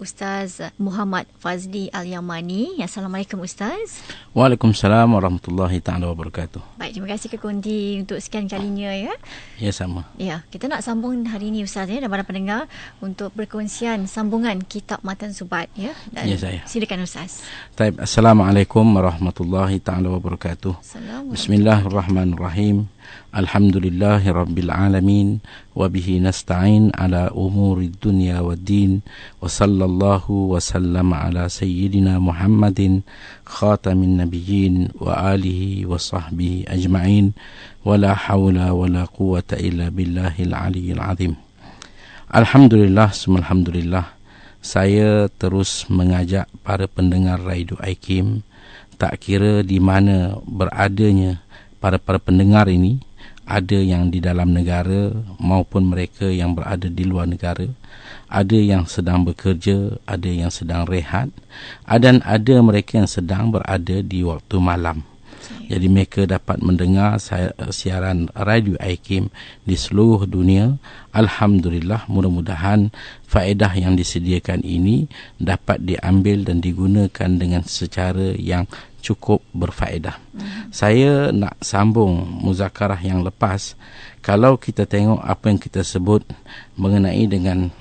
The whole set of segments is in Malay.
Ustaz Muhammad Fazli Al-Yamani. Assalamualaikum Ustaz. Waalaikumsalam warahmatullahi ta'ala wabarakatuh. Baik, terima kasih Kekundi untuk sekian kalinya ya. Ya, sama. Ya, kita nak sambung hari ini Ustaz ya, dan para pendengar untuk perkongsian sambungan kitab Matan Subat ya. Dan ya, saya. Silakan Ustaz. Taib. Assalamualaikum warahmatullahi ta'ala wabarakatuh. Bismillahirrahmanirrahim. Alhamdulillahi rabbil alamin. Wabihi nasta'in ala umuri dunya wa din. Wa sallallahu wa sallam ala sayyidina Muhammadin khatamin nabiyyin wa alihi wa sahbihi ajma'in. Wa la hawla wa la quwata illa billahil aliyyil azim. Alhamdulillah, alhamdulillah. Saya terus mengajak para pendengar Radio IKIM, tak kira di mana beradanya para pendengar ini, ada yang di dalam negara maupun mereka yang berada di luar negara, ada yang sedang bekerja, ada yang sedang rehat, dan ada mereka yang sedang berada di waktu malam. Jadi mereka dapat mendengar siaran Radio IKIM di seluruh dunia. Alhamdulillah, mudah-mudahan faedah yang disediakan ini dapat diambil dan digunakan dengan secara yang cukup berfaedah. Saya nak sambung muzakarah yang lepas. Kalau kita tengok apa yang kita sebut mengenai dengan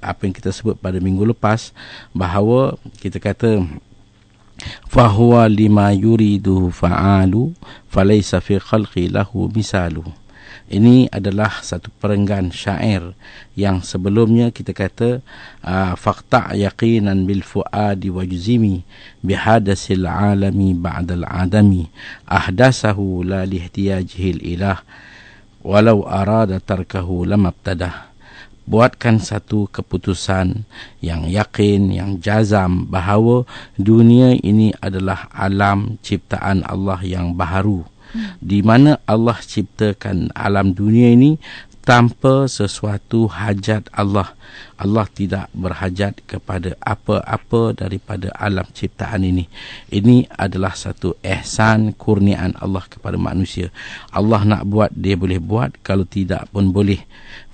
apa yang kita sebut pada minggu lepas, bahawa kita kata fahuwa lima yuridu fa'alu falaysa fi khalqi lahu misalu. Ini adalah satu perenggan syair yang sebelumnya kita kata faqta' yaqinan bil fuadi wajzimi bihadasil alami ba'dal adami ahdasahu la lihtiyajihil ilah walau arada tarkahu lamabtadah. Buatkan satu keputusan yang yakin, yang jazam bahawa dunia ini adalah alam ciptaan Allah yang baharu, di mana Allah ciptakan alam dunia ini tanpa sesuatu hajat Allah. Allah tidak berhajat kepada apa-apa daripada alam ciptaan ini. Ini adalah satu ihsan, kurniaan Allah kepada manusia. Allah nak buat, dia boleh buat, kalau tidak pun boleh.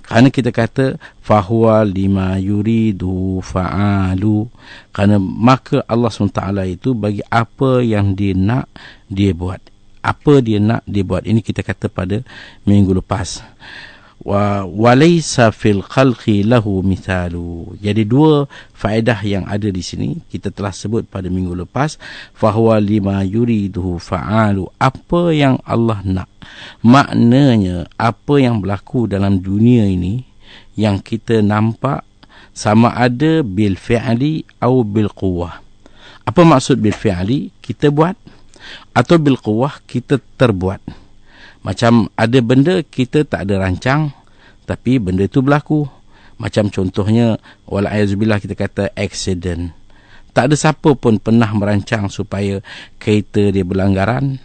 Kerana kita kata fahuwa lima yuridu fa'alu, kerana maka Allah SWT itu bagi apa yang dia nak, dia buat. Apa dia nak, dia buat. Ini kita kata pada minggu lepas. Walaysa fil khalqi lahu mithalu. Jadi dua faedah yang ada di sini kita telah sebut pada minggu lepas. Fahuwa lima yuridu fa'alu, apa yang Allah nak. Maknanya apa yang berlaku dalam dunia ini yang kita nampak, sama ada bil fi'li atau bil quwwah. Apa maksud bil fi'li? Kita buat, atau bil quwwah, kita terbuat. Macam ada benda kita tak ada rancang, tapi benda itu berlaku. Macam contohnya, wala'ayazubillah, kita kata accident. Tak ada siapa pun pernah merancang supaya kereta dia berlanggaran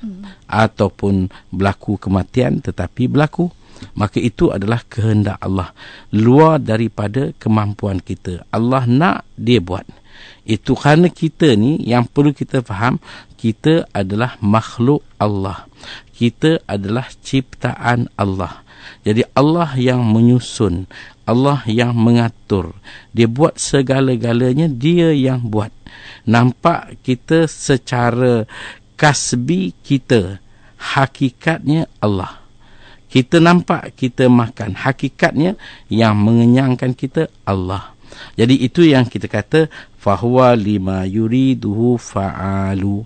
ataupun berlaku kematian, tetapi berlaku. Maka itu adalah kehendak Allah, luar daripada kemampuan kita. Allah nak, dia buat. Itu kerana kita ni yang perlu kita faham, kita adalah makhluk Allah. Kita adalah ciptaan Allah. Jadi Allah yang menyusun, Allah yang mengatur. Dia buat segala-galanya, dia yang buat. Nampak kita secara kasbi kita, hakikatnya Allah. Kita nampak kita makan, hakikatnya yang mengenyangkan kita Allah. Jadi itu yang kita kata fahuwa lima yuriduhu fa'alu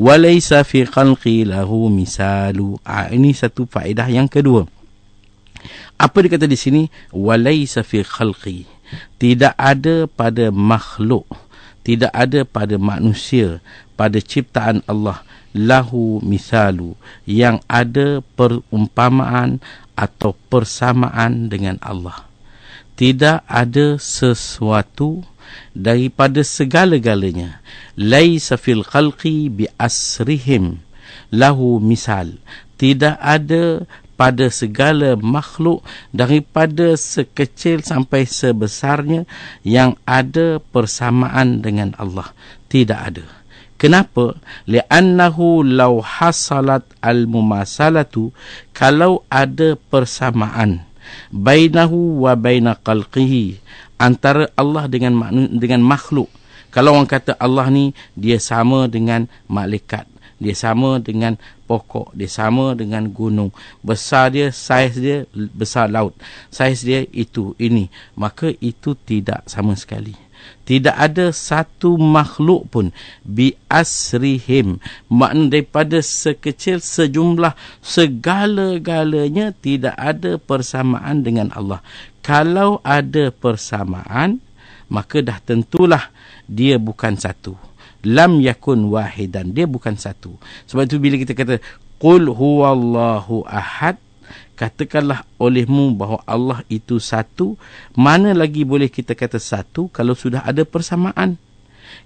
walaysa fi khalqi lahu misalu. Ini satu faedah yang kedua. Apa dikata di sini? Walaysa fi khalqi. Tidak ada pada makhluk, tidak ada pada manusia, pada ciptaan Allah, lahu misalu, yang ada perumpamaan atau persamaan dengan Allah. Tidak ada sesuatu daripada segala-galanya. Laisa fil khalqi bi asrihim lahu misal. Tidak ada pada segala makhluk daripada sekecil sampai sebesarnya yang ada persamaan dengan Allah. Tidak ada. Kenapa? Li'annahu law hasalat al-mumasalatu, kalau ada persamaan bainahu wa baina khalqihi, antara Allah dengan makhluk. Kalau orang kata Allah ni dia sama dengan malaikat, dia sama dengan pokok, dia sama dengan gunung, besar dia, saiz dia besar laut, saiz dia itu ini, maka itu tidak sama sekali. Tidak ada satu makhluk pun bi asrihim, makna daripada sekecil sejumlah segala-galanya tidak ada persamaan dengan Allah. Kalau ada persamaan, maka dah tentulah dia bukan satu. Lam yakun wahidan, dia bukan satu. Sebab itu bila kita kata qul huwallahu ahad, katakanlah olehmu bahawa Allah itu satu. Mana lagi boleh kita kata satu kalau sudah ada persamaan?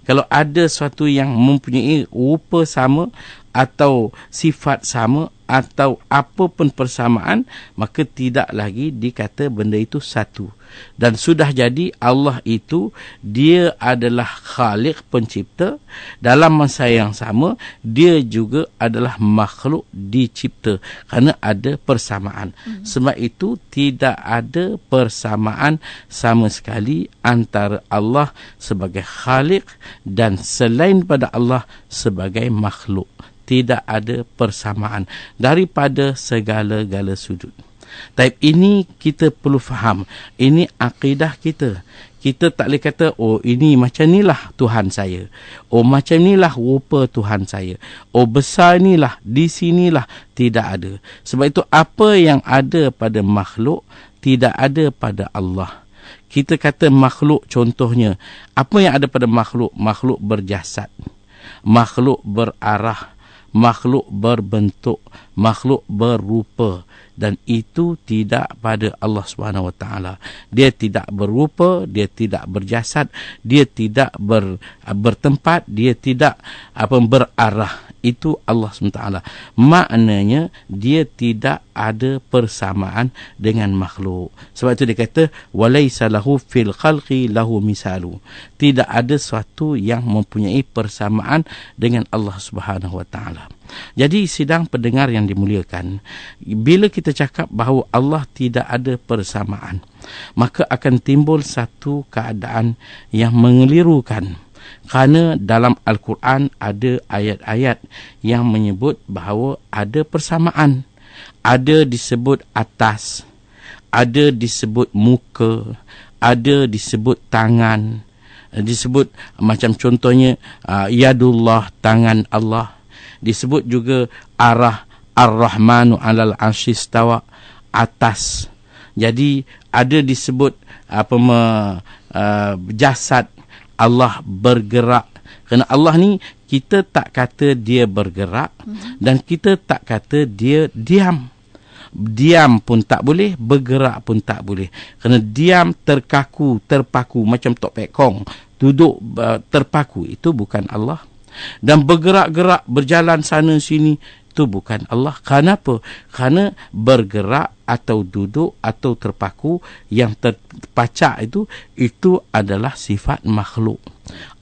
Kalau ada sesuatu yang mempunyai rupa sama atau sifat sama atau apa pun persamaan, maka tidak lagi dikata benda itu satu. Dan sudah jadi Allah itu dia adalah Khaliq, pencipta. Dalam masa yang sama dia juga adalah makhluk dicipta, kerana ada persamaan. Sebab itu tidak ada persamaan sama sekali antara Allah sebagai Khaliq dan selain pada Allah sebagai makhluk. Tidak ada persamaan daripada segala-gala sudut. Tapi ini kita perlu faham. Ini akidah kita. Kita tak boleh kata, oh ini macam inilah Tuhan saya. Oh macam inilah rupa Tuhan saya. Oh besar inilah, di sinilah. Tidak ada. Sebab itu apa yang ada pada makhluk, tidak ada pada Allah. Kita kata makhluk contohnya. Apa yang ada pada makhluk? Makhluk berjasad. Makhluk berarah. Makhluk berbentuk, makhluk berrupa, dan itu tidak pada Allah SWT. Dia tidak berrupa, dia tidak berjasad, dia tidak bertempat, dia tidak berarah. Itu Allah SWT. Maknanya dia tidak ada persamaan dengan makhluk. Sebab itu dia kata walaysa lahu fil khalqi lahu misalu. Tidak ada sesuatu yang mempunyai persamaan dengan Allah Subhanahu Wa Taala. Jadi sidang pendengar yang dimuliakan, bila kita cakap bahawa Allah tidak ada persamaan, maka akan timbul satu keadaan yang mengelirukan. Kerana dalam Al-Quran ada ayat-ayat yang menyebut bahawa ada persamaan. Ada disebut atas, ada disebut muka, ada disebut tangan, disebut macam contohnya yadullah, tangan Allah. Disebut juga arah ar-Rahmanu alal arsyistawa, atas. Jadi ada disebut jasad, Allah bergerak. Kerana Allah ni kita tak kata dia bergerak dan kita tak kata dia diam. Diam pun tak boleh, bergerak pun tak boleh. Kerana diam, terpaku macam Tok Pek Kong, duduk terpaku, itu bukan Allah. Dan bergerak-gerak, berjalan sana sini, itu bukan Allah. Kenapa? Kerana bergerak atau duduk atau terpaku, yang terpacak itu adalah sifat makhluk.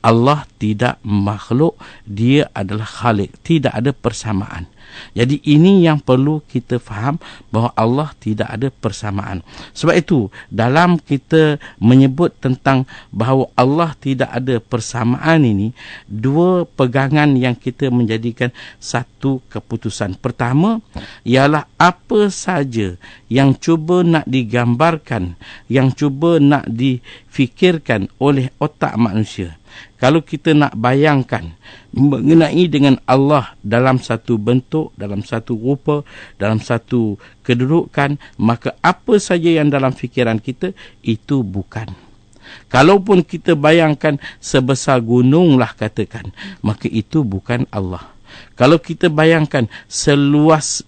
Allah tidak makhluk, dia adalah Khaliq. Tidak ada persamaan. Jadi ini yang perlu kita faham, bahawa Allah tidak ada persamaan. Sebab itu dalam kita menyebut tentang bahawa Allah tidak ada persamaan ini, dua pegangan yang kita menjadikan satu keputusan. Pertama ialah apa saja yang cuba nak digambarkan, yang cuba nak difikirkan oleh otak manusia. Kalau kita nak bayangkan mengenai dengan Allah dalam satu bentuk, dalam satu rupa, dalam satu kedudukan, maka apa saja yang dalam fikiran kita, itu bukan. Kalaupun kita bayangkan sebesar gunung lah katakan, maka itu bukan Allah. Kalau kita bayangkan seluas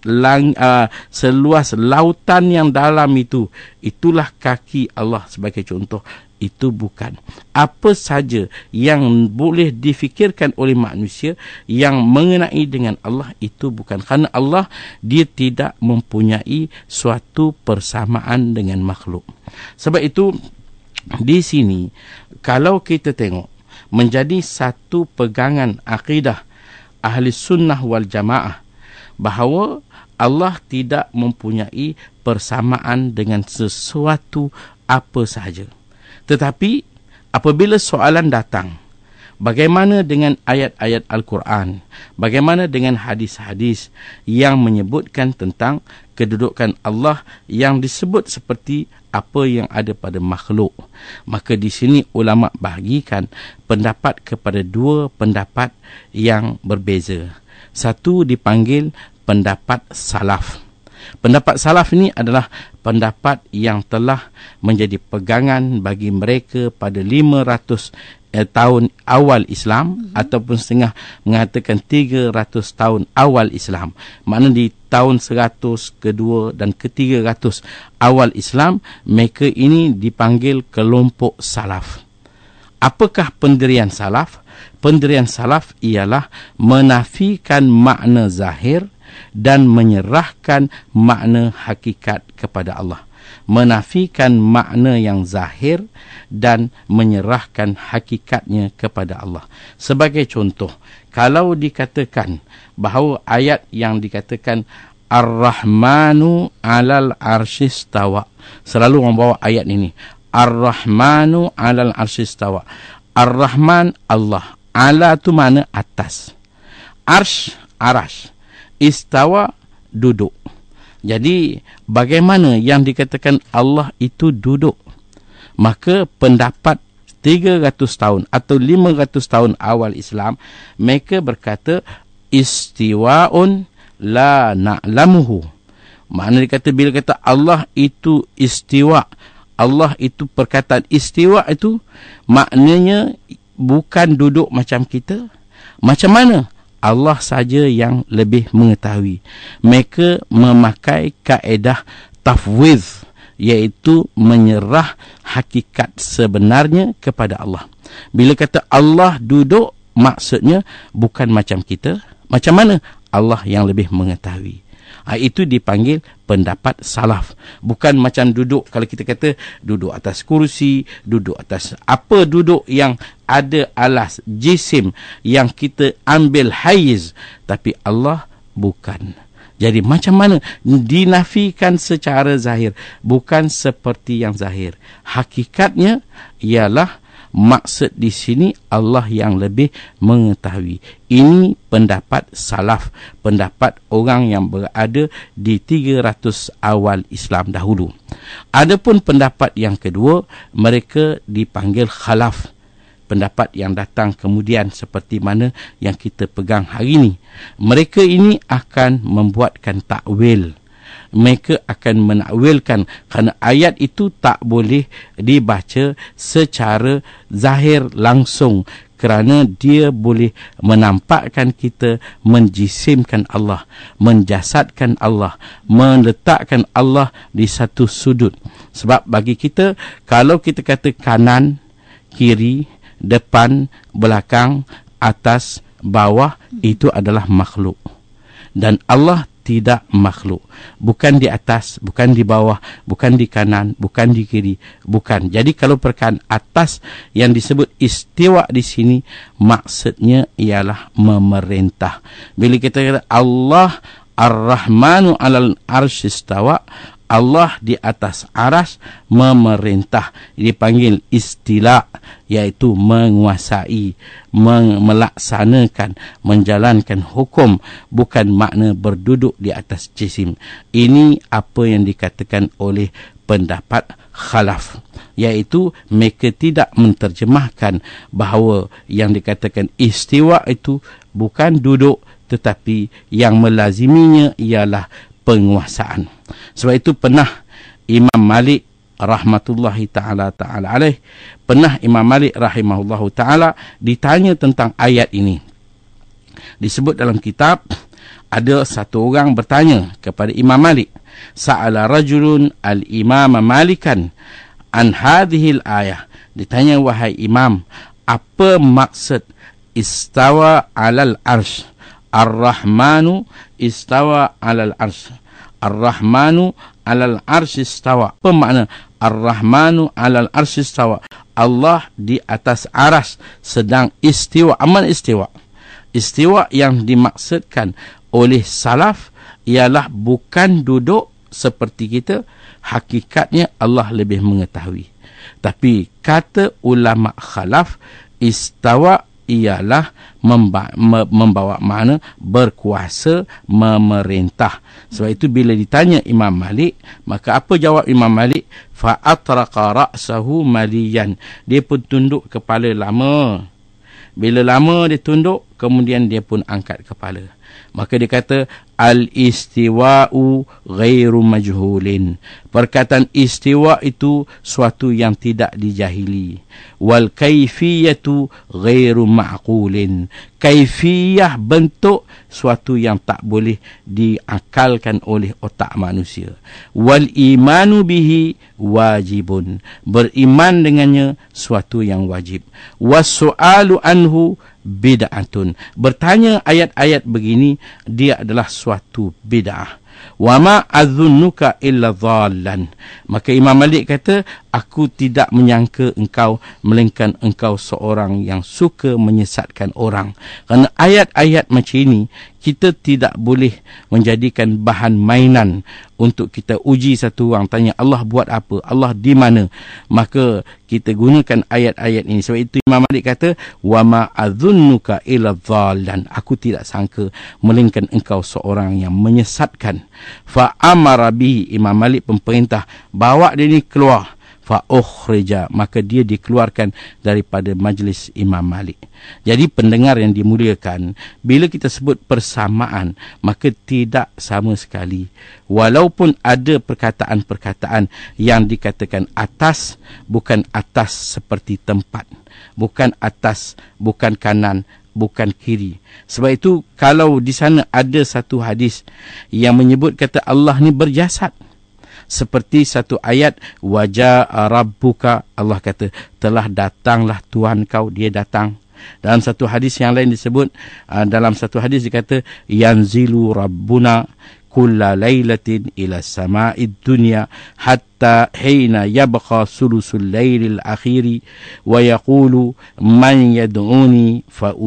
lautan yang dalam itu, itulah kaki Allah sebagai contoh, itu bukan. Apa saja yang boleh difikirkan oleh manusia yang mengenai dengan Allah, itu bukan. Kerana Allah, dia tidak mempunyai suatu persamaan dengan makhluk. Sebab itu di sini kalau kita tengok menjadi satu pegangan akidah ahli sunnah wal jamaah bahawa Allah tidak mempunyai persamaan dengan sesuatu apa sahaja. Tetapi apabila soalan datang, bagaimana dengan ayat-ayat Al-Quran? Bagaimana dengan hadis-hadis yang menyebutkan tentang kedudukan Allah yang disebut seperti apa yang ada pada makhluk? Maka di sini ulama bahagikan pendapat kepada dua pendapat yang berbeza. Satu dipanggil pendapat salaf. Pendapat salaf ini adalah pendapat yang telah menjadi pegangan bagi mereka pada 500 tahun awal Islam, ataupun setengah mengatakan 300 tahun awal Islam. Maknanya di tahun 100, kedua dan ke-300 awal Islam, mereka ini dipanggil kelompok salaf. Apakah pendirian salaf? Pendirian salaf ialah menafikan makna zahir dan menyerahkan makna hakikat kepada Allah. Menafikan makna yang zahir dan menyerahkan hakikatnya kepada Allah. Sebagai contoh, kalau dikatakan bahawa ayat yang dikatakan Ar-Rahmanu 'alal arsyistawa, selalu membawa ayat ini, Ar-Rahmanu 'alal arsyistawa. Ar-Rahman Allah, ala tu mana atas, arsh arash, istawa duduk. Jadi bagaimana yang dikatakan Allah itu duduk? Maka pendapat 300 tahun atau 500 tahun awal Islam, mereka berkata istiwa'un la na'lamuhu. Maknanya dikata, bila kata Allah itu istiwa', Allah itu perkataan istiwa' itu maknanya bukan duduk macam kita. Macam mana? Allah saja yang lebih mengetahui. Mereka memakai kaedah tafwidh, iaitu menyerah hakikat sebenarnya kepada Allah. Bila kata Allah duduk, maksudnya bukan macam kita. Macam mana? Allah yang lebih mengetahui. Itu dipanggil pendapat salaf. Bukan macam duduk, kalau kita kata duduk atas kursi, duduk atas apa, duduk yang ada alas jisim yang kita ambil haiz, tapi Allah bukan. Jadi macam mana? Dinafikan secara zahir, bukan seperti yang zahir. Hakikatnya ialah, maksud di sini Allah yang lebih mengetahui. Ini pendapat salaf, pendapat orang yang berada di 300 awal Islam dahulu. Adapun pendapat yang kedua, mereka dipanggil khalaf. Pendapat yang datang kemudian seperti mana yang kita pegang hari ini. Mereka ini akan membuatkan takwil. Mereka akan menakwilkan, kerana ayat itu tak boleh dibaca secara zahir langsung, kerana dia boleh menampakkan kita menjisimkan Allah, menjasadkan Allah, meletakkan Allah di satu sudut. Sebab bagi kita, kalau kita kata kanan, kiri, depan, belakang, atas, bawah, itu adalah makhluk. Dan Allah tidak makhluk. Bukan di atas, bukan di bawah, bukan di kanan, bukan di kiri, bukan. Jadi kalau perkataan atas yang disebut istiwa di sini, maksudnya ialah memerintah. Bila kita kata Allah Ar-Rahmanu 'alal arsyistawa, Allah di atas aras memerintah, dipanggil istila, iaitu menguasai, melaksanakan, menjalankan hukum, bukan makna berduduk di atas jisim. Ini apa yang dikatakan oleh pendapat khalaf, iaitu mereka tidak menterjemahkan bahawa yang dikatakan istiwa itu bukan duduk, tetapi yang melaziminya ialah penguasaan. Sebab itu pernah Imam Malik rahmatullahi ta'ala alaih, pernah Imam Malik rahimahullahu ta'ala ditanya tentang ayat ini. Disebut dalam kitab, ada satu orang bertanya kepada Imam Malik, sa'ala rajulun al-imam Malikan an hadhil ayah. Ditanya, wahai imam, apa maksud istawa alal arsh? Ar-Rahmanu istawa alal arsh. Ar-Rahmanu alal arsh istawa. Apa makna Ar-Rahmanu alal arsh istawa? Allah di atas aras sedang istiwa. Amal istiwa. Istiwa yang dimaksudkan oleh salaf ialah bukan duduk seperti kita. Hakikatnya Allah lebih mengetahui. Tapi kata ulama khalaf, istawa ialah membawa makna berkuasa, memerintah. Sebab itu bila ditanya Imam Malik, maka apa jawab Imam Malik? Fa atraqa ra'sahu maliyan. Dia pun tunduk kepala lama. Bila lama dia tunduk, kemudian dia pun angkat kepala. Maka dia kata al-istiwa'u ghairu majhulin. Perkataan istiwa itu suatu yang tidak dijahili. Wal kaifiyatu ghairu ma'qulin. Kaifiyah, bentuk, suatu yang tak boleh diakalkan oleh otak manusia. Wal imanu bihi wajibun. Beriman dengannya suatu yang wajib. Was su'alu anhu bid'atun. Bertanya ayat-ayat begini, dia adalah suatu bid'ah. Wa ma adzunnuka illa dhallan. Maka Imam Malik kata, aku tidak menyangka engkau melainkan engkau seorang yang suka menyesatkan orang. Kerana ayat-ayat macam ini kita tidak boleh menjadikan bahan mainan untuk kita uji satu orang, tanya Allah buat apa, Allah di mana. Maka kita gunakan ayat-ayat ini. Sebab itu Imam Malik kata, wa ma adzunnuka illa dhallan. Aku tidak sangka melainkan engkau seorang yang menyesatkan. Fa amara bihi. Imam Malik pemerintah, bawa dia ni keluar. Fa ukhrija, maka dia dikeluarkan daripada majlis Imam Malik. Jadi pendengar yang dimuliakan, bila kita sebut persamaan, maka tidak sama sekali. Walaupun ada perkataan-perkataan yang dikatakan atas, bukan atas seperti tempat, bukan atas, bukan kanan, bukan kiri. Sebab itu kalau di sana ada satu hadis yang menyebut kata Allah ni berjasad, seperti satu ayat, waja'a rabbuka, Allah kata telah datanglah Tuhan kau, dia datang. Dalam satu hadis yang lain disebut, dalam satu hadis dikata, yanzilu rabbuna kulla laylatin ila sama'id dunya hatta hina yabqa sulusul laylil akhiri wa yaqulu man yad'uni fa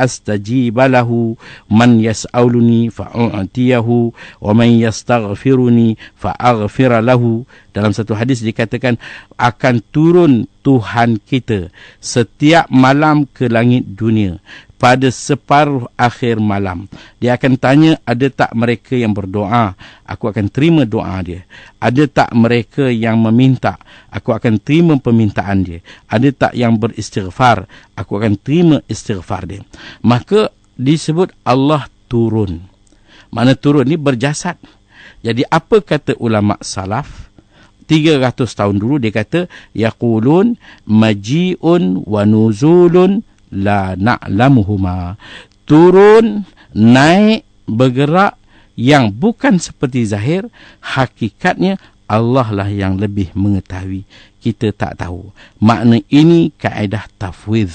astajiba lahu man yas'aluni fa u'tiyahu wa man yastaghfiruni fa aghfira lahu. Dalam satu hadis dikatakan akan turun Tuhan kita setiap malam ke langit dunia pada separuh akhir malam. Dia akan tanya, ada tak mereka yang berdoa? Aku akan terima doa dia. Ada tak mereka yang meminta? Aku akan terima permintaan dia. Ada tak yang beristighfar? Aku akan terima istighfar dia. Maka disebut Allah turun. Mana turun ni berjasad. Jadi apa kata ulama salaf? 300 tahun dulu dia kata, yaqulun maji'un wa nuzulun la na'lamuhuma. Turun, naik, bergerak yang bukan seperti zahir, hakikatnya Allah lah yang lebih mengetahui. Kita tak tahu. Makna ini kaedah tafwidh.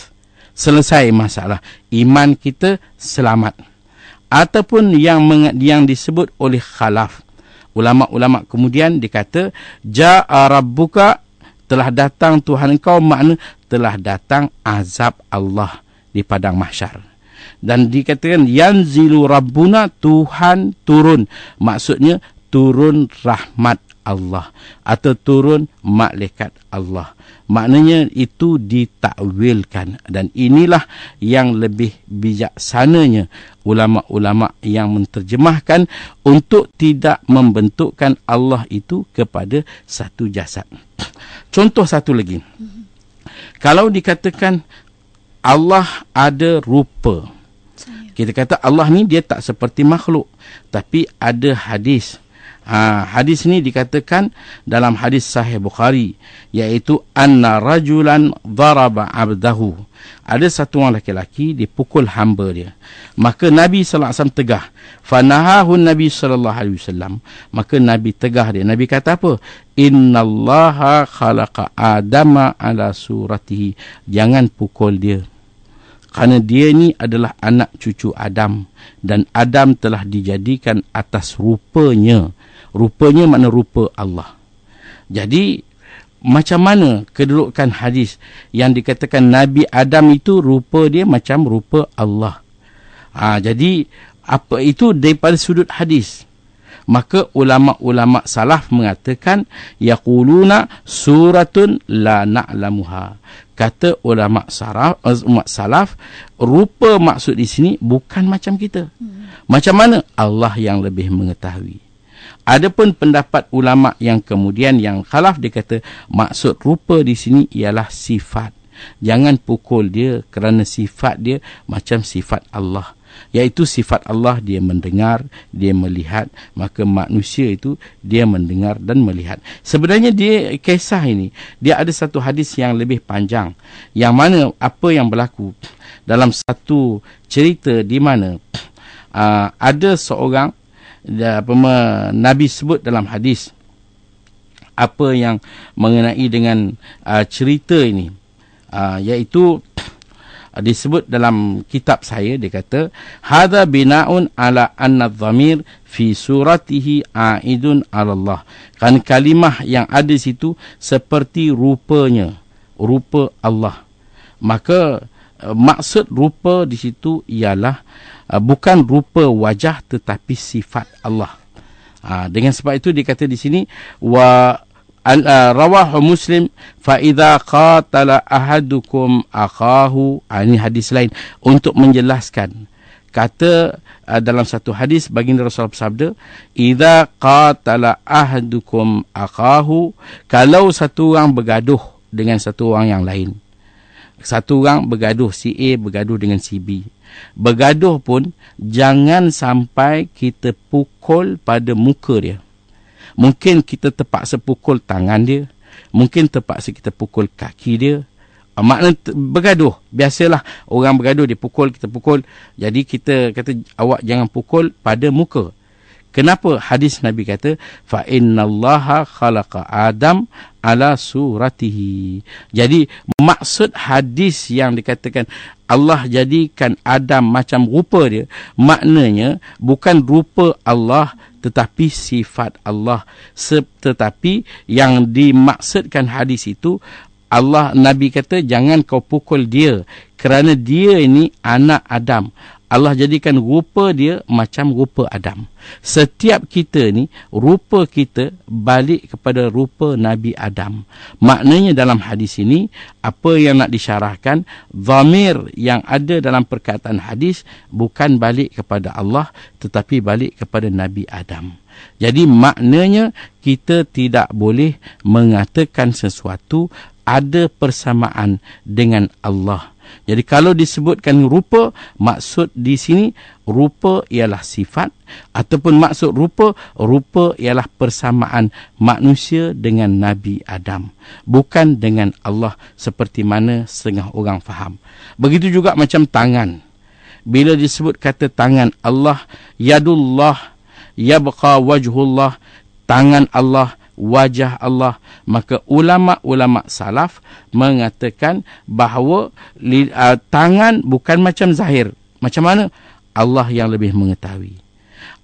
Selesai masalah. Iman kita selamat. Ataupun yang disebut oleh khalaf. Ulama-ulama kemudian dikata, ja'a rabbuka, telah datang Tuhan kau, makna telah datang azab Allah di padang mahsyar. Dan dikatakan yanzilu rabbuna, Tuhan turun, maksudnya turun rahmat Allah atau turun malaikat Allah. Maknanya itu ditakwilkan, dan inilah yang lebih bijaksananya ulama-ulama yang menterjemahkan untuk tidak membentukkan Allah itu kepada satu jasad. Contoh satu lagi. Kalau dikatakan Allah ada rupa, kita kata Allah ni dia tak seperti makhluk, tapi ada hadis. Hadis ni dikatakan dalam hadis Sahih Bukhari, iaitu anna rajulan daraba abdahu. Ada satu orang lelaki dipukul hamba dia. Maka Nabi sallallahu alaihi wasallam tegah. Fanahahu Nabi sallallahu alaihi wasallam. Maka Nabi tegah dia. Nabi kata apa? Innallaha khalaqa Adama ala suratihi. Jangan pukul dia. Kerana dia ni adalah anak cucu Adam, dan Adam telah dijadikan atas rupanya. Rupanya makna rupa Allah. Jadi macam mana kedudukan hadis yang dikatakan Nabi Adam itu rupa dia macam rupa Allah? Jadi apa itu daripada sudut hadis. Maka ulama-ulama salaf mengatakan yaquluna suratun la na'lamuha. Kata ulama salaf, rupa maksud di sini bukan macam kita. Macam mana? Allah yang lebih mengetahui. Adapun pendapat ulama yang kemudian yang khalaf, dia kata maksud rupa di sini ialah sifat. Jangan pukul dia kerana sifat dia macam sifat Allah. Iaitu sifat Allah, dia mendengar, dia melihat. Maka manusia itu dia mendengar dan melihat. Sebenarnya dia kisah ini, dia ada satu hadis yang lebih panjang, yang mana apa yang berlaku dalam satu cerita di mana ada seorang, Nabi sebut dalam hadis apa yang mengenai dengan cerita ini, iaitu disebut dalam kitab saya, dia kata hadza bina'un ala anna dhamir fi suratihi a'idun 'ala Allah. Kan kalimah yang ada situ seperti rupanya, rupa Allah. Maka maksud rupa di situ ialah bukan rupa wajah tetapi sifat Allah. Dengan sebab itu dikata di sini rawahu Muslim fa idza qatala ahadukum akahu. Ini hadis lain untuk menjelaskan. Kata dalam satu hadis baginda Rasulullah bersabda, idza qatala ahadukum akahu, kalau satu orang bergaduh dengan satu orang yang lain. Satu orang bergaduh, si A bergaduh dengan si B. Bergaduh pun jangan sampai kita pukul pada muka dia. Mungkin kita terpaksa pukul tangan dia. Mungkin terpaksa kita pukul kaki dia. Makna bergaduh. Biasalah orang bergaduh, dia pukul, kita pukul. Jadi kita kata awak jangan pukul pada muka. Kenapa? Hadis Nabi kata, fa innallaha khalaqa Adam ala suratihi. Jadi maksud hadis yang dikatakan Allah jadikan Adam macam rupa dia, maknanya bukan rupa Allah tetapi sifat Allah. Tetapi yang dimaksudkan hadis itu, Allah, Nabi kata jangan kau pukul dia kerana dia ini anak Adam. Allah jadikan rupa dia macam rupa Adam. Setiap kita ni, rupa kita balik kepada rupa Nabi Adam. Maknanya dalam hadis ini, apa yang nak disyarahkan, dhamir yang ada dalam perkataan hadis bukan balik kepada Allah, tetapi balik kepada Nabi Adam. Jadi maknanya kita tidak boleh mengatakan sesuatu ada persamaan dengan Allah. Jadi kalau disebutkan rupa, maksud di sini rupa ialah sifat, ataupun maksud rupa ialah persamaan manusia dengan Nabi Adam, bukan dengan Allah seperti mana setengah orang faham. Begitu juga macam tangan. Bila disebut kata tangan, Allah yadullah yabqa wajhullah, tangan Allah, wajah Allah, maka ulama-ulama salaf mengatakan bahawa tangan bukan macam zahir. Macam mana? Allah yang lebih mengetahui.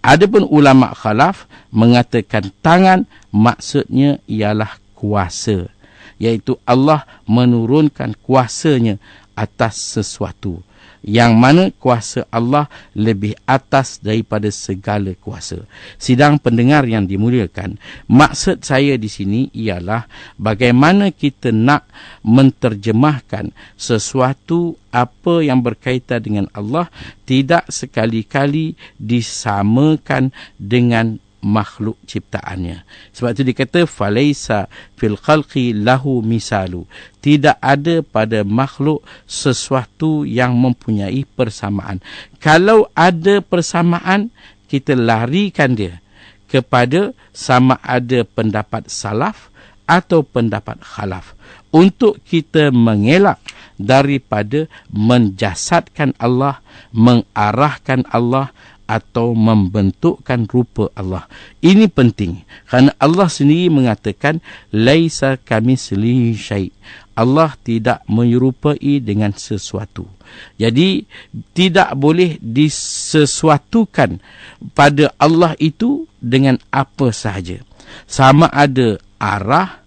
Adapun ulama khalaf mengatakan tangan maksudnya ialah kuasa, iaitu Allah menurunkan kuasanya atas sesuatu, yang mana kuasa Allah lebih atas daripada segala kuasa. Sidang pendengar yang dimuliakan, maksud saya di sini ialah bagaimana kita nak menterjemahkan sesuatu apa yang berkaitan dengan Allah tidak sekali-kali disamakan dengan makhluk ciptaannya. Sebab itu dikata falaisa fil khalqi lahu misalu. Tidak ada pada makhluk sesuatu yang mempunyai persamaan. Kalau ada persamaan, kita larikan dia kepada sama ada pendapat salaf atau pendapat khalaf, untuk kita mengelak daripada menjasadkan Allah, mengarahkan Allah, atau membentukkan rupa Allah. Ini penting kerana Allah sendiri mengatakan laisa kamitslihi syai'. Allah tidak menyerupai dengan sesuatu. Jadi tidak boleh disesuatukan pada Allah itu dengan apa sahaja. Sama ada arah,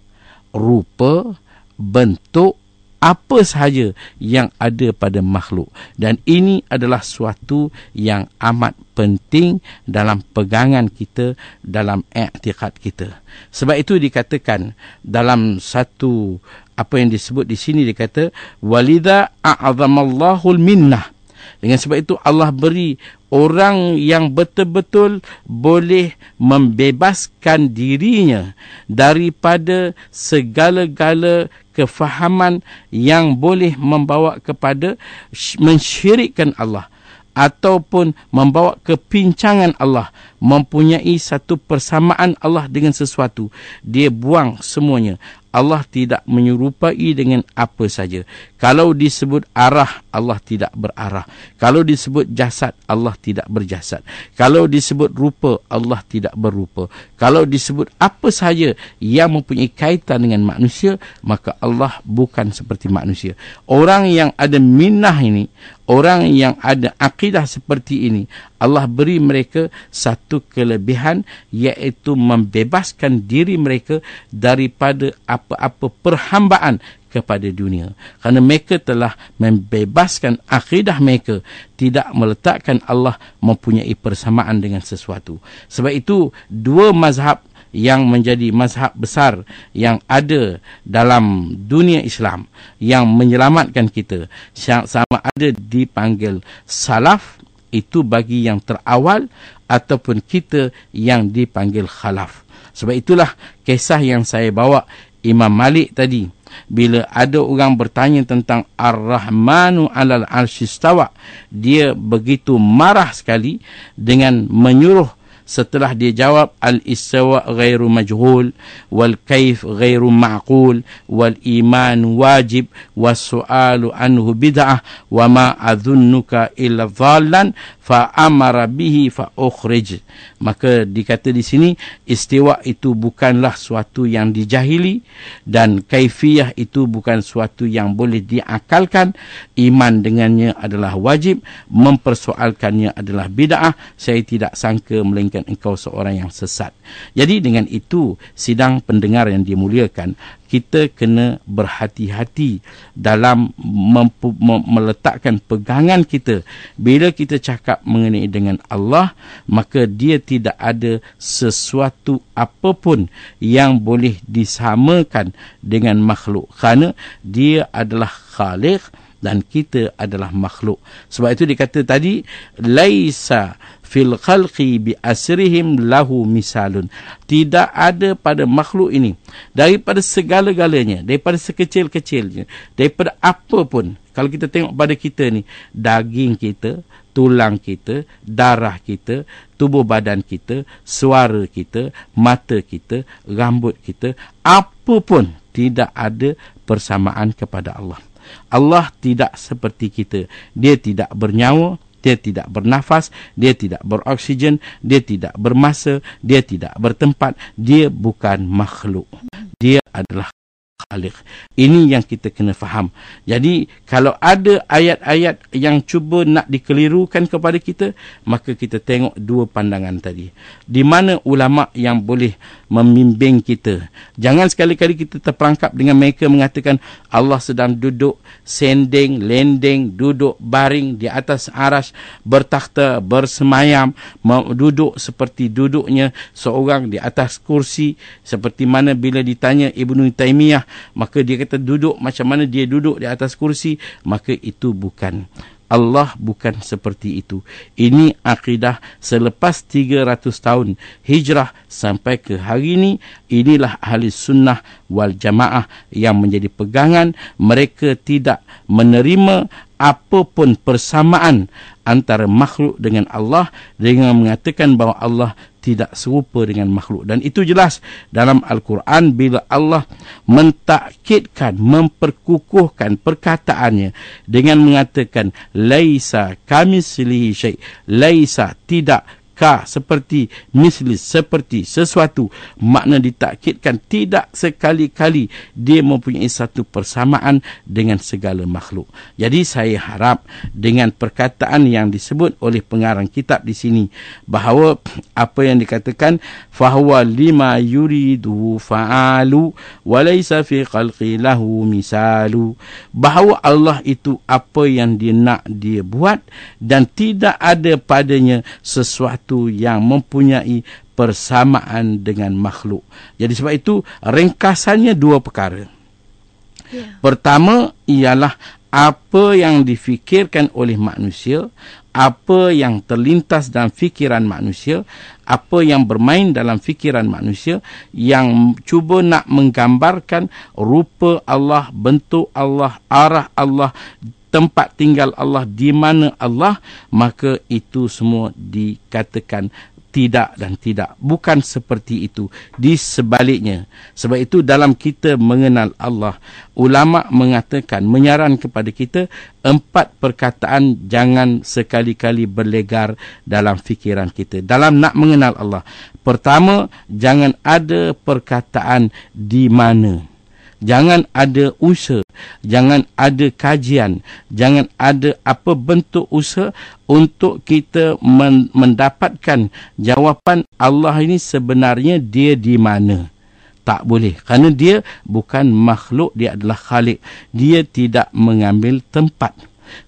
rupa, bentuk apa sahaja yang ada pada makhluk. Dan ini adalah suatu yang amat penting dalam pegangan kita, dalam i'tiqad kita. Sebab itu dikatakan dalam satu apa yang disebut di sini, dikata walidha a'azamallahul minnah. Dengan sebab itu Allah beri orang yang betul-betul boleh membebaskan dirinya daripada segala-gala kefahaman yang boleh membawa kepada mensyirikkan Allah ataupun membawa kepincangan Allah, mempunyai satu persamaan Allah dengan sesuatu. Dia buang semuanya. Allah tidak menyerupai dengan apa saja. Kalau disebut arah, Allah tidak berarah. Kalau disebut jasad, Allah tidak berjasad. Kalau disebut rupa, Allah tidak berrupa. Kalau disebut apa saja yang mempunyai kaitan dengan manusia, maka Allah bukan seperti manusia. Orang yang ada minnah ini, orang yang ada akidah seperti ini, Allah beri mereka satu kelebihan, iaitu membebaskan diri mereka daripada apa-apa perhambaan kepada dunia. Kerana mereka telah membebaskan akidah mereka, tidak meletakkan Allah mempunyai persamaan dengan sesuatu. Sebab itu, dua mazhab yang menjadi mazhab besar yang ada dalam dunia Islam yang menyelamatkan kita, sama ada dipanggil salaf, itu bagi yang terawal, ataupun kita yang dipanggil khalaf. Sebab itulah kisah yang saya bawa Imam Malik tadi, bila ada orang bertanya tentang Ar-Rahmanu 'alal 'arsy istawa, dia begitu marah sekali dengan menyuruh, setelah dia jawab al-istawa ghairu majhul wal kaif ghairu ma'qul wal iman wajib was su'alu anhu bid'ah wa ma adhunnuka illa dhallan fa amara bihi fa ukhrij. Maka dikata di sini, istiwa itu bukanlah suatu yang dijahili, dan kaifiyah itu bukan suatu yang boleh diakalkan. Iman dengannya adalah wajib, mempersoalkannya adalah bid'ah. Saya tidak sangka melainkan engkau seorang yang sesat. Jadi dengan itu, sidang pendengar yang dimuliakan, kita kena berhati-hati dalam meletakkan pegangan kita. Bila kita cakap mengenai dengan Allah, maka dia tidak ada sesuatu apapun yang boleh disamakan dengan makhluk, kerana dia adalah khaliq dan kita adalah makhluk. Sebab itu dikata tadi, laisa fil khalqi bi asrihim lahu misalun. Tidak ada pada makhluk ini, daripada segala-galanya, daripada sekecil-kecilnya, daripada apa pun. Kalau kita tengok pada kita ni, daging kita, tulang kita, darah kita, tubuh badan kita, suara kita, mata kita, rambut kita, apa pun tidak ada persamaan kepada Allah. Allah tidak seperti kita. Dia tidak bernyawa, dia tidak bernafas, dia tidak beroksigen, dia tidak bermasa, dia tidak bertempat, dia bukan makhluk. Dia adalah khaliq. Ini yang kita kena faham. Jadi kalau ada ayat-ayat yang cuba nak dikelirukan kepada kita, maka kita tengok dua pandangan tadi. Di mana ulama yang boleh membimbing kita. Jangan sekali-kali kita terperangkap dengan mereka mengatakan Allah sedang duduk sending, lending, duduk baring di atas aras, bertakhta, bersemayam, duduk seperti duduknya seorang di atas kursi. Seperti mana bila ditanya Ibnu Taimiyah, maka dia kata duduk macam mana dia duduk di atas kursi. Maka itu bukan. Allah bukan seperti itu. Ini akidah selepas 300 tahun hijrah sampai ke hari ini. Inilah ahli sunnah wal jamaah yang menjadi pegangan. Mereka tidak menerima apapun persamaan antara makhluk dengan Allah, dengan mengatakan bahawa Allah tidak serupa dengan makhluk. Dan itu jelas dalam Al-Quran bila Allah mentakkidkan, memperkukuhkan perkataannya dengan mengatakan laisa kamitslihi syai', laisa tidak seperti, misli seperti, sesuatu, makna ditakkidkan tidak sekali-kali dia mempunyai satu persamaan dengan segala makhluk. Jadi saya harap dengan perkataan yang disebut oleh pengarang kitab di sini, bahawa apa yang dikatakan fahuwa lima yuridu fa'alu walaysa fi khalqi lahu misalu, bahawa Allah itu apa yang dia nak dia buat dan tidak ada padanya sesuatu yang mempunyai persamaan dengan makhluk. Jadi sebab itu ringkasannya dua perkara. Pertama ialah apa yang difikirkan oleh manusia, apa yang terlintas dalam fikiran manusia, apa yang bermain dalam fikiran manusia, yang cuba nak menggambarkan rupa Allah, bentuk Allah, arah Allah, tempat tinggal Allah, di mana Allah, maka itu semua dikatakan tidak dan tidak. Bukan seperti itu. Di sebaliknya. Sebab itu dalam kita mengenal Allah, ulama mengatakan, menyaran kepada kita 4 perkataan jangan sekali-kali berlegar dalam fikiran kita dalam nak mengenal Allah. Pertama, jangan ada perkataan di mana. Jangan ada usaha, jangan ada kajian, jangan ada apa bentuk usaha untuk kita mendapatkan jawapan Allah ini sebenarnya dia di mana. Tak boleh, kerana dia bukan makhluk, dia adalah khalik. Dia tidak mengambil tempat,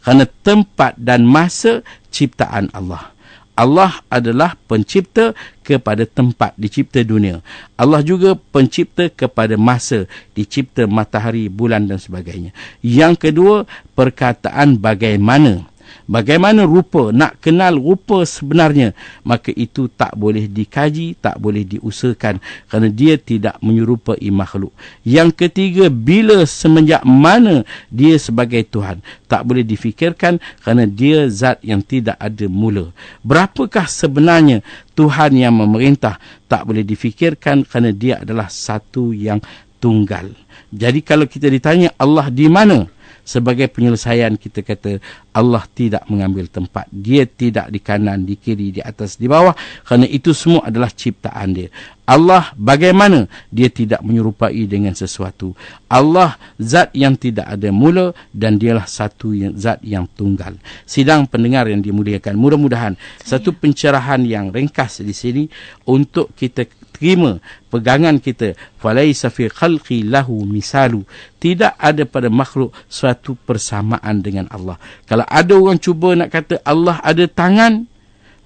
kerana tempat dan masa ciptaan Allah. Allah adalah pencipta kepada tempat, dicipta dunia. Allah juga pencipta kepada masa, dicipta matahari, bulan dan sebagainya. Yang kedua, perkataan bagaimana. Bagaimana rupa, nak kenal rupa sebenarnya, maka itu tak boleh dikaji, tak boleh diusahakan, kerana dia tidak menyerupai makhluk. Yang ketiga, bila semenjak mana dia sebagai Tuhan, tak boleh difikirkan, kerana dia zat yang tidak ada mula. Berapakah sebenarnya Tuhan yang memerintah, tak boleh difikirkan, kerana dia adalah satu yang tunggal. Jadi kalau kita ditanya Allah di mana, sebagai penyelesaian kita kata Allah tidak mengambil tempat. Dia tidak di kanan, di kiri, di atas, di bawah, kerana itu semua adalah ciptaan dia. Allah bagaimana? Dia tidak menyerupai dengan sesuatu. Allah zat yang tidak ada mula dan dialah satu zat yang tunggal. Sidang pendengar yang dimuliakan, mudah-mudahan satu pencerahan yang ringkas di sini untuk kita terima pegangan kita, falaisa fi khalqi lahu misalu, tidak ada pada makhluk suatu persamaan dengan Allah. Kalau ada orang cuba nak kata Allah ada tangan,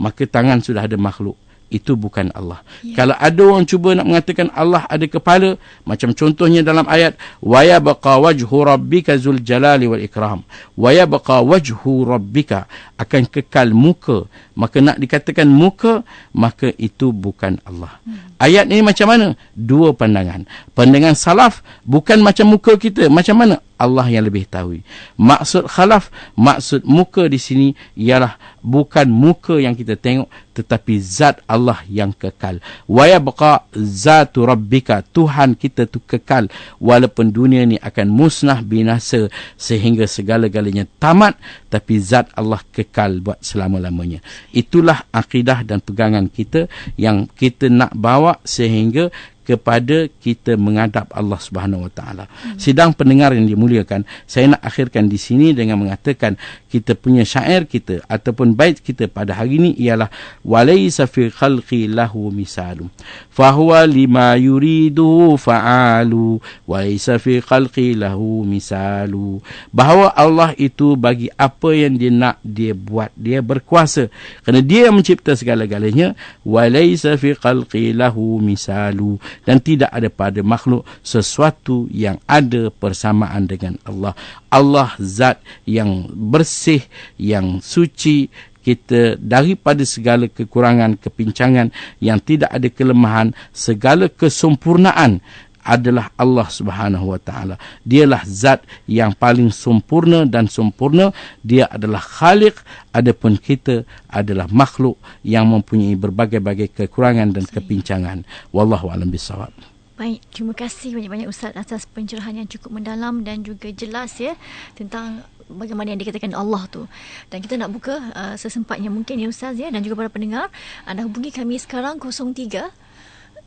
maka tangan sudah ada makhluk, itu bukan Allah. Kalau ada orang cuba nak mengatakan Allah ada kepala, macam contohnya dalam ayat wa yabqa wajhu rabbika zul jalali wal ikram, wa yabqa wajhu rabbika, akan kekal muka, maka nak dikatakan muka, maka itu bukan Allah. Ayat ini macam mana? Dua pandangan. Pandangan salaf, bukan macam muka kita, macam mana? Allah yang lebih tahu. Maksud khalaf, maksud muka di sini ialah bukan muka yang kita tengok, tetapi zat Allah yang kekal. Wa yabqa zatu rabbika, Tuhan kita tu kekal, walaupun dunia ni akan musnah, binasa, sehingga segala-galanya tamat, tapi zat Allah kekal buat selama-lamanya. Itulah akidah dan pegangan kita yang kita nak bawa sehingga kepada kita menghadap Allah Subhanahu Wa Taala. Sidang pendengar yang dimuliakan, saya nak akhirkan di sini dengan mengatakan kita punya syair kita ataupun bait kita pada hari ini ialah walaysa fi khalqi lahu misalu fahuwa lima yuridu fa'alu walaysa fi khalqi lahu misalu, bahawa Allah itu bagi apa yang dia nak dia buat, dia berkuasa kerana dia mencipta segala-galanya. Walaysa fi khalqi lahu misalu, dan tidak ada pada makhluk sesuatu yang ada persamaan dengan Allah. Allah zat yang bersih, yang suci, kita daripada segala kekurangan, kepincangan, yang tidak ada kelemahan, segala kesempurnaan adalah Allah Subhanahu Wa Taala. Dialah zat yang paling sempurna dan sempurna. Dia adalah Khaliq, adapun kita adalah makhluk yang mempunyai berbagai-bagai kekurangan dan kepincangan. Wallahu a'lam bishawab. Baik, terima kasih banyak-banyak Ustaz atas pencerahan yang cukup mendalam dan juga jelas ya tentang bagaimana yang dikatakan Allah tu. Dan kita nak buka sesempatnya mungkin ya Ustaz ya, dan juga para pendengar, anda hubungi kami sekarang 03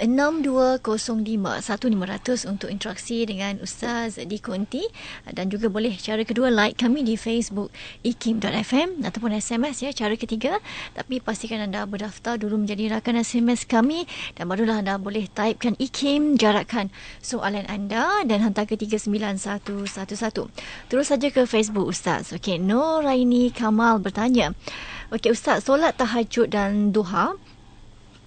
6205 1500 untuk interaksi dengan Ustaz di Konti. Dan juga boleh cara kedua like kami di Facebook ikim.fm ataupun SMS ya, cara ketiga. Tapi pastikan anda berdaftar dulu menjadi rakan SMS kami, dan barulah anda boleh typekan ikim, jarakkan soalan anda dan hantar ke 39111. Terus saja ke Facebook Ustaz. Okey, Noraini Kamal bertanya, okey Ustaz, solat tahajud dan duha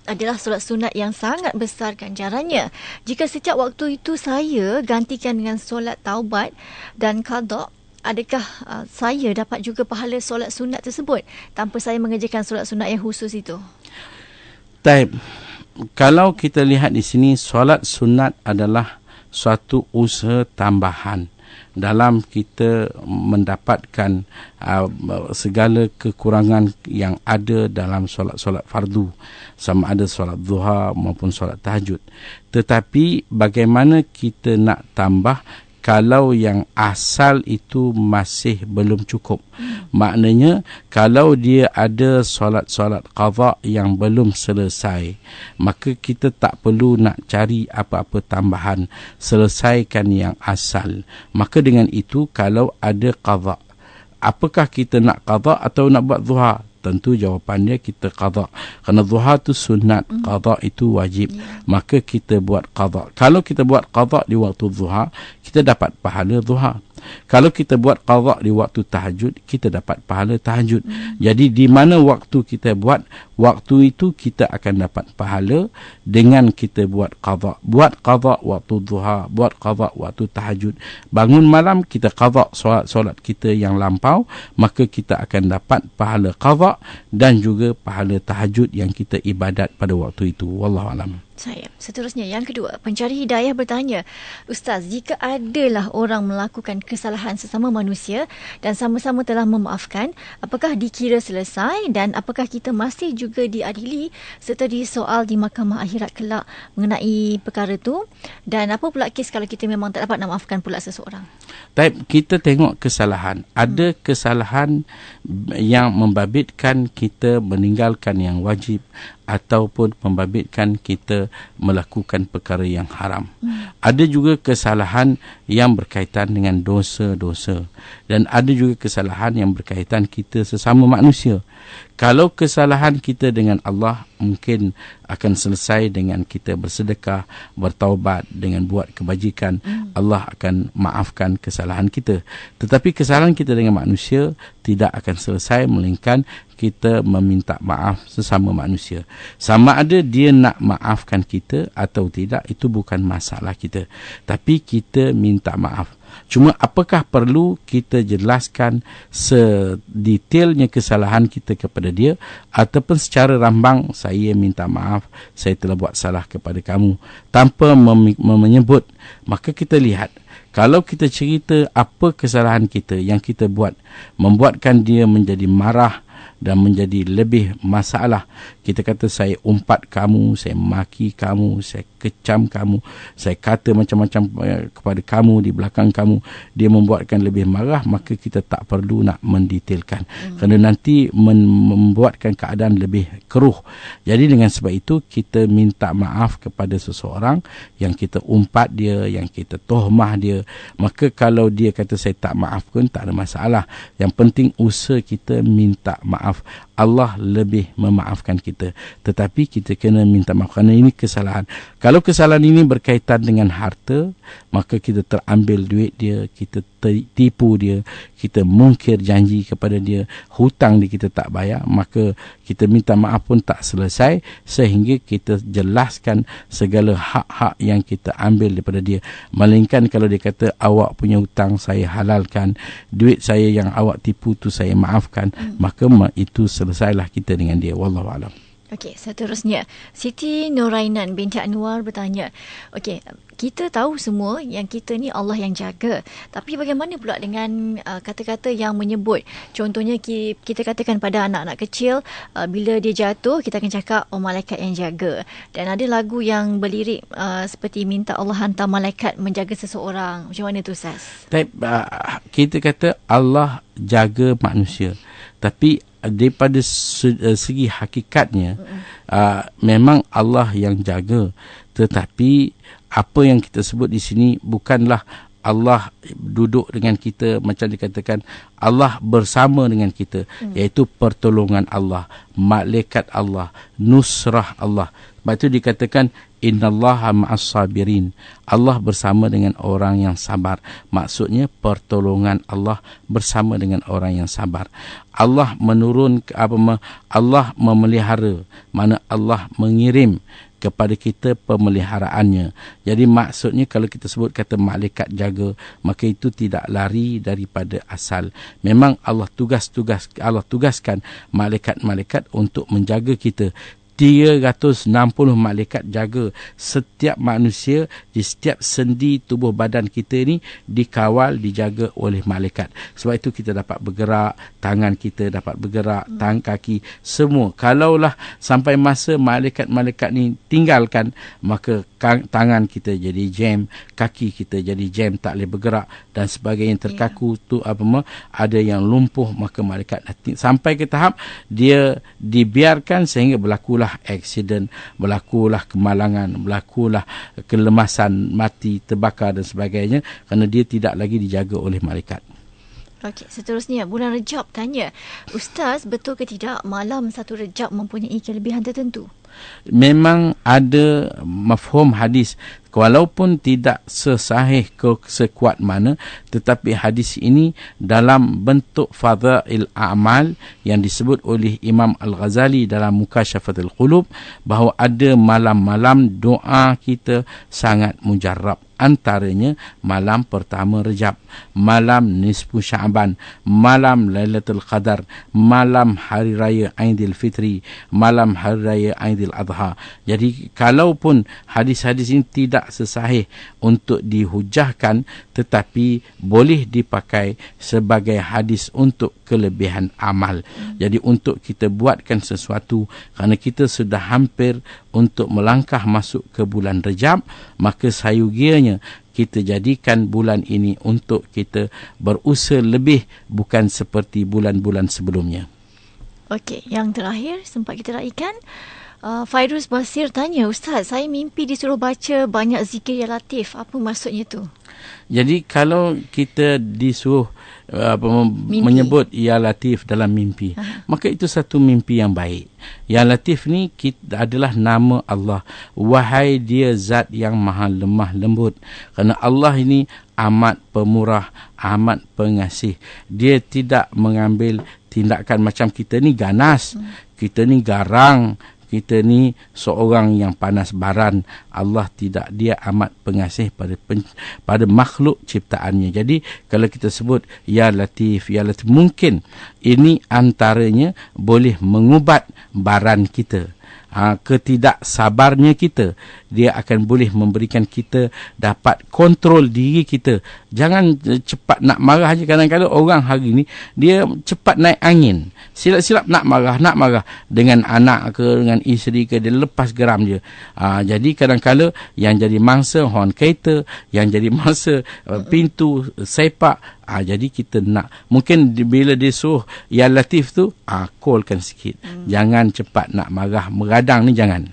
adalah solat sunat yang sangat besar ganjarannya. Jika setiap waktu itu saya gantikan dengan solat taubat dan qada, adakah saya dapat juga pahala solat sunat tersebut tanpa saya mengerjakan solat sunat yang khusus itu? Baik. Kalau kita lihat di sini, solat sunat adalah suatu usaha tambahan dalam kita mendapatkan segala kekurangan yang ada dalam solat-solat fardu, sama ada solat duha maupun solat tahajud. Tetapi bagaimana kita nak tambah kalau yang asal itu masih belum cukup? Maknanya kalau dia ada solat-solat qada yang belum selesai, maka kita tak perlu nak cari apa-apa tambahan, selesaikan yang asal. Maka dengan itu, kalau ada qada, apakah kita nak qada atau nak buat duha? Tentu jawapannya kita qada. Kerana duha tu sunat, qada itu wajib. Maka kita buat qada. Kalau kita buat qada di waktu duha, kita dapat pahala duha. Kalau kita buat qada di waktu tahajud, kita dapat pahala tahajud. Jadi di mana waktu kita buat, waktu itu kita akan dapat pahala dengan kita buat qada. Buat qada waktu duha, buat qada waktu tahajud. Bangun malam kita qada solat kita yang lampau, maka kita akan dapat pahala qada dan juga pahala tahajud yang kita ibadat pada waktu itu. Wallahu a'lam. Saya. Seterusnya, yang kedua, pencari hidayah bertanya, Ustaz, jika adalah orang melakukan kesalahan sesama manusia dan sama-sama telah memaafkan, apakah dikira selesai dan apakah kita masih juga diadili serta disoal di mahkamah akhirat kelak mengenai perkara itu? Dan apa pula kes kalau kita memang tak dapat nak maafkan pula seseorang? Baik, kita tengok kesalahan. Ada kesalahan yang membabitkan kita meninggalkan yang wajib ataupun membabitkan kita melakukan perkara yang haram. Ada juga kesalahan yang berkaitan dengan dosa-dosa, dan ada juga kesalahan yang berkaitan kita sesama manusia. Kalau kesalahan kita dengan Allah mungkin akan selesai dengan kita bersedekah, bertaubat, dengan buat kebajikan. Allah akan maafkan kesalahan kita. Tetapi kesalahan kita dengan manusia tidak akan selesai melainkan kita meminta maaf sesama manusia. Sama ada dia nak maafkan kita atau tidak, itu bukan masalah kita. Tapi kita minta maaf. Cuma apakah perlu kita jelaskan sedetailnya kesalahan kita kepada dia, ataupun secara rambang, saya minta maaf, saya telah buat salah kepada kamu, tanpa menyebut. Maka kita lihat, kalau kita cerita apa kesalahan kita yang kita buat, membuatkan dia menjadi marah dan menjadi lebih masalah. Kita kata saya umpat kamu, saya maki kamu, saya kecam kamu, saya kata macam-macam kepada kamu di belakang kamu, dia membuatkan lebih marah, maka kita tak perlu nak mendetailkan. Kerana nanti membuatkan keadaan lebih keruh. Jadi dengan sebab itu kita minta maaf kepada seseorang yang kita umpat dia, yang kita tohmah dia. Maka kalau dia kata saya tak maaf pun tak ada masalah. Yang penting usaha kita minta maaf. Allah lebih memaafkan kita. Tetapi kita kena minta maaf kerana ini kesalahan. Kalau kesalahan ini berkaitan dengan harta, maka kita terambil duit dia, kita tipu dia, kita mungkir janji kepada dia, hutang dia kita tak bayar, maka kita minta maaf pun tak selesai sehingga kita jelaskan segala hak-hak yang kita ambil daripada dia. Melainkan kalau dia kata awak punya hutang saya halalkan, duit saya yang awak tipu tu saya maafkan, maka itu selesailah kita dengan dia. Wallahu a'lam. Okey, seterusnya Siti Nurainan binti Anwar bertanya, okey, kita tahu semua yang kita ni Allah yang jaga, tapi bagaimana pula dengan kata-kata yang menyebut, contohnya kita katakan pada anak-anak kecil, bila dia jatuh kita akan cakap malaikat yang jaga, dan ada lagu yang berlirik seperti minta Allah hantar malaikat menjaga seseorang. Macam mana tu, Ustaz? Kita kata Allah jaga manusia, tapi daripada segi hakikatnya memang Allah yang jaga, tetapi apa yang kita sebut di sini bukanlah Allah duduk dengan kita, macam dikatakan Allah bersama dengan kita, iaitu pertolongan Allah, malaikat Allah, nusrah Allah. Sebab itu dikatakan innallaha ma'as sabirin, Allah bersama dengan orang yang sabar. Maksudnya pertolongan Allah bersama dengan orang yang sabar. Allah Allah memelihara, mana Allah mengirim kepada kita pemeliharaannya. Jadi maksudnya kalau kita sebut kata malaikat jaga, maka itu tidak lari daripada asal. Memang Allah tugaskan malaikat-malaikat untuk menjaga kita. 360 malaikat jaga setiap manusia, di setiap sendi tubuh badan kita ni dikawal, dijaga oleh malaikat. Sebab itu kita dapat bergerak, tangan kita dapat bergerak, tangan kaki, semua. Kalaulah sampai masa malaikat-malaikat ni tinggalkan, maka tangan kita jadi jam, kaki kita jadi jam, tak boleh bergerak dan sebagainya, terkaku tu ada yang lumpuh, maka malaikat sampai ke tahap dia dibiarkan sehingga berlakulah aksiden, berlakulah kemalangan, berlakulah kelemasan, mati, terbakar dan sebagainya, kerana dia tidak lagi dijaga oleh malaikat. Okey, seterusnya bulan Rejab tanya, Ustaz, betul ke tidak malam 1 Rejab mempunyai kelebihan tertentu? Memang ada mafhum hadis, walaupun tidak sesahih sekuat mana, tetapi hadis ini dalam bentuk fadha'il a'mal yang disebut oleh Imam Al-Ghazali dalam Mukasyafatul Qulub, bahawa ada malam-malam doa kita sangat mujarab. Antaranya malam pertama Rejab, malam nisfu Sya'ban, malam Lailatul Qadar, malam Hari Raya Aidil Fitri, malam Hari Raya Aidil Adha. Jadi kalaupun hadis-hadis ini tidak sesahih untuk dihujahkan, tetapi boleh dipakai sebagai hadis untuk kelebihan amal. Jadi untuk kita buatkan sesuatu, kerana kita sudah hampir untuk melangkah masuk ke bulan Rejab, maka sayugianya kita jadikan bulan ini untuk kita berusaha lebih, bukan seperti bulan-bulan sebelumnya. Okey, yang terakhir sempat kita raikan, Fairuz Basir tanya, Ustaz, saya mimpi disuruh baca banyak zikir ya latif. Apa maksudnya tu? Jadi kalau kita disuruh menyebut ya latif dalam mimpi, maka itu satu mimpi yang baik. Ya latif ni adalah nama Allah. Wahai dia zat yang maha lemah lembut. Kerana Allah ini amat pemurah, amat pengasih. Dia tidak mengambil tindakan macam kita ni ganas, kita ni garang, kita ni seorang yang panas baran. Allah tidak, dia amat pengasih pada makhluk ciptaannya. Jadi kalau kita sebut ya latif, ya latif, mungkin ini antaranya boleh mengubat baran kita, ketidaksabarnya kita. Dia akan boleh memberikan kita dapat kontrol diri kita. Jangan cepat nak marah je. Kadang-kadang orang hari ni dia cepat naik angin, silap-silap nak marah dengan anak ke, dengan isteri ke, dia lepas geram je. Jadi kadang-kadang yang jadi mangsa horn kereta, yang jadi mangsa pintu sepak. Jadi kita nak, mungkin bila dia suruh ya latif tu, callkan sikit. Jangan cepat nak marah, meradang ni jangan.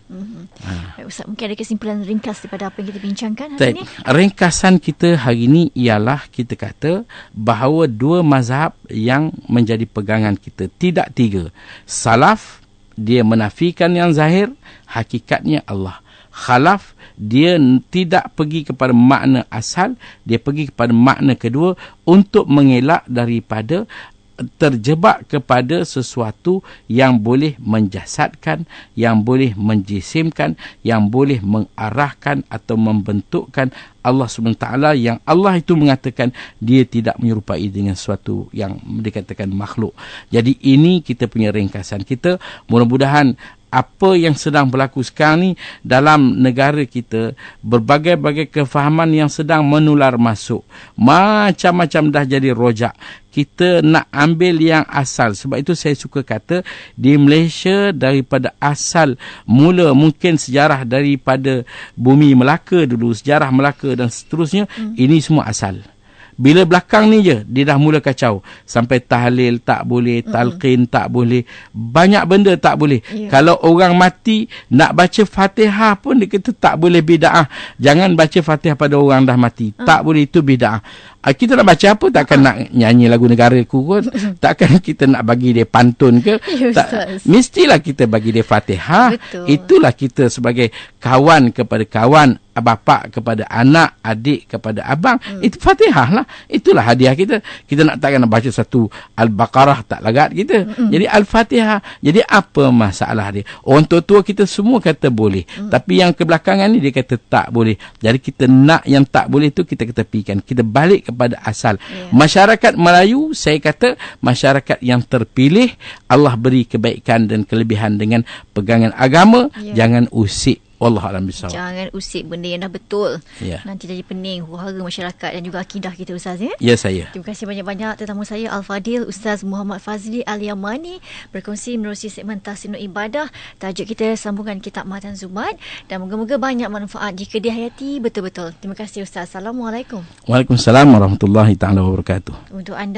Ustaz, mungkin ada kesimpulan ringkas daripada apa yang kita bincangkan hari ini? Ringkasan kita hari ini ialah kita kata bahawa 2 mazhab yang menjadi pegangan kita, tidak 3. Salaf, dia menafikan yang zahir, hakikatnya Allah. Khalaf, dia tidak pergi kepada makna asal, dia pergi kepada makna kedua untuk mengelak daripada terjebak kepada sesuatu yang boleh menjasadkan, yang boleh menjisimkan, yang boleh mengarahkan atau membentukkan Allah SWT, yang Allah itu mengatakan dia tidak menyerupai dengan sesuatu yang dikatakan makhluk. Jadi ini kita punya ringkasan kita. Mudah-mudahan apa yang sedang berlaku sekarang ni dalam negara kita, berbagai-bagai kefahaman yang sedang menular masuk. Macam-macam dah jadi rojak. Kita nak ambil yang asal. Sebab itu saya suka kata, di Malaysia daripada asal mula mungkin sejarah daripada bumi Melaka dulu, sejarah Melaka dan seterusnya, ini semua asal. Bila belakang ni je, dia dah mula kacau. Sampai tahlil tak boleh, talqin tak boleh. Banyak benda tak boleh. Kalau orang mati, nak baca Fatihah pun dia kata tak boleh bid'ah. Jangan baca Fatihah pada orang dah mati. Tak boleh, itu bid'ah. Kita nak baca apa? Takkan nak nyanyi lagu negaraku kot. Takkan kita nak bagi dia pantun ke? Tak, mestilah kita bagi dia Fatihah. Betul. Itulah kita sebagai kawan kepada kawan, bapa kepada anak, adik kepada abang. Itu Fatihah lah. Itulah hadiah kita. Kita takkan nak baca satu Al-Baqarah, tak lagat kita. Jadi Al-Fatihah. Jadi apa masalah dia? Orang tua-tua kita semua kata boleh. Tapi yang kebelakangan ni dia kata tak boleh. Jadi kita nak yang tak boleh tu kita ketepikan. Kita balik kepada asal. Masyarakat Melayu, saya kata masyarakat yang terpilih, Allah beri kebaikan dan kelebihan dengan pegangan agama. Jangan usik. Wallahualam bisawab. Jangan usik benda yang dah betul. Nanti jadi pening huru-hara masyarakat dan juga akidah kita, Ustaz. Ya, saya. Terima kasih banyak-banyak tetamu saya Al-Fadil Ustaz Muhammad Fazli Al-Yamani berkongsi menerusi segmen Tahsinul Ibadah. Tajuk kita sambungan kitab Matan Zubat, dan moga-moga banyak manfaat jika dihayati betul-betul. Terima kasih Ustaz. Assalamualaikum. Waalaikumsalam warahmatullahi taala wabarakatuh. Untuk anda